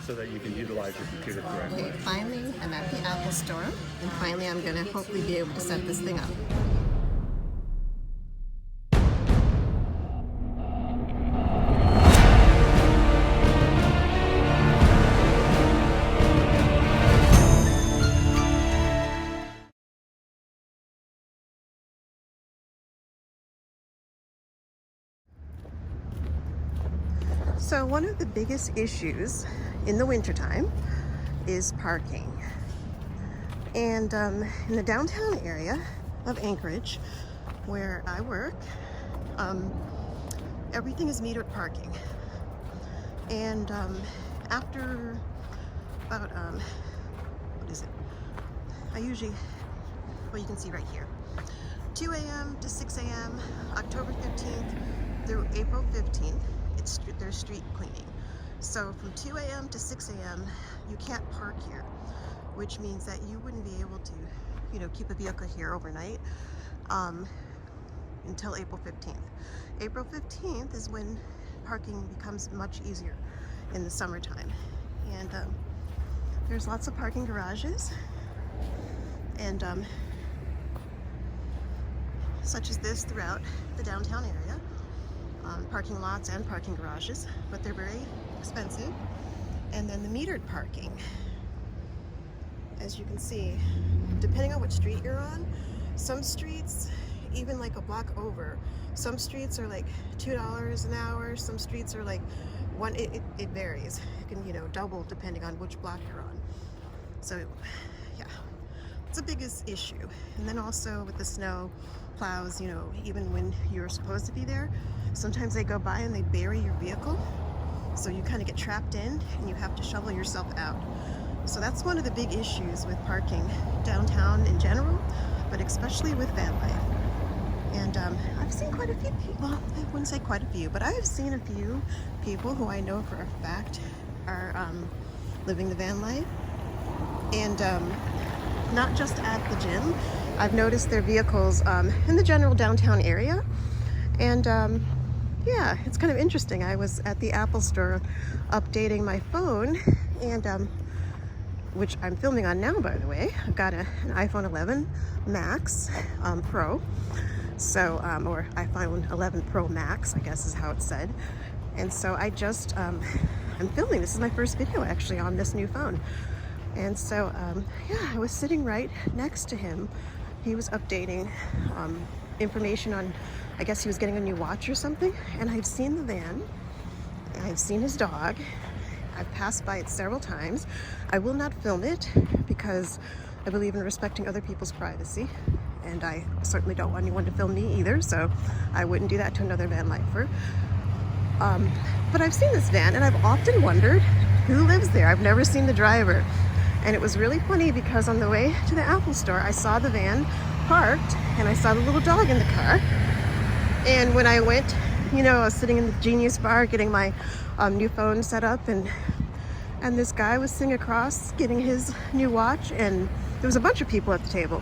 so that you can utilize your computer correctly. Wait, finally, I'm at the Apple Store, and finally I'm going to hopefully be able to set this thing up. So one of the biggest issues in the wintertime is parking. And in the downtown area of Anchorage, where I work, everything is metered parking. And after about, what is it? I usually, well, you can see right here, 2 a.m. to 6 a.m., October 15th through April 15th, there's street cleaning. So from 2 a.m. to 6 a.m. you can't park here, which means that you wouldn't be able to, you know, keep a vehicle here overnight until April 15th. April 15th is when parking becomes much easier in the summertime. And there's lots of parking garages, and such as this throughout the downtown area. Parking lots and parking garages, but they're very expensive. And then the metered parking, as you can see, depending on what street you're on, some streets, even like a block over, some streets are like $2 an hour, some streets are like it varies. It can, you know, double depending on which block you're on. So yeah, it's the biggest issue. And then also with the snow plows, you know, even when you're supposed to be there, sometimes they go by and they bury your vehicle, so you kind of get trapped in and you have to shovel yourself out. So that's one of the big issues with parking downtown in general, but especially with Vanlife. And I've seen quite a few people, well, I wouldn't say quite a few, but I've seen a few people who I know for a fact are living the van life. And not just at the gym, I've noticed their vehicles in the general downtown area. And yeah, it's kind of interesting. I was at the Apple Store updating my phone, and which I'm filming on now, by the way. I've got an iPhone 11 Max Pro, so or iPhone 11 Pro Max, I guess is how it's said. And so I just I'm filming. This is my first video actually on this new phone. And so yeah, I was sitting right next to him. He was updating information on, I guess he was getting a new watch or something. And I've seen the van, I've seen his dog, I've passed by it several times. I will not film it because I believe in respecting other people's privacy, and I certainly don't want anyone to film me either, so I wouldn't do that to another van lifer. But I've seen this van, and I've often wondered who lives there. I've never seen the driver. And it was really funny because on the way to the Apple Store, I saw the van parked and I saw the little dog in the car. And when I went, you know, I was sitting in the Genius bar getting my new phone set up, and this guy was sitting across getting his new watch, and there was a bunch of people at the table.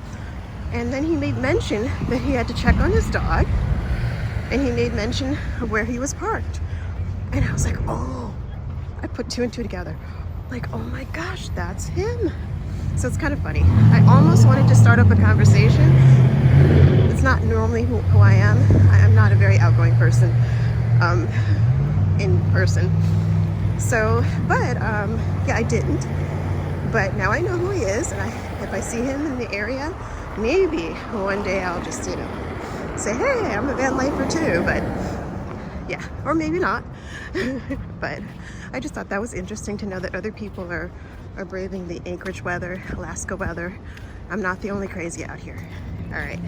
And then he made mention that he had to check on his dog, and he made mention of where he was parked. And I was like, oh, I put two and two together. Like, oh my gosh, that's him. So it's kind of funny. I almost wanted to start up a conversation. It's not normally who I am. I'm not a very outgoing person in person. So, but yeah, I didn't. But now I know who he is, and if I see him in the area, maybe one day I'll just, you know, say, hey, I'm a van lifer too. But yeah, or maybe not. But I just thought that was interesting to know that other people are braving the Anchorage weather, Alaska weather. I'm not the only crazy out here. All right.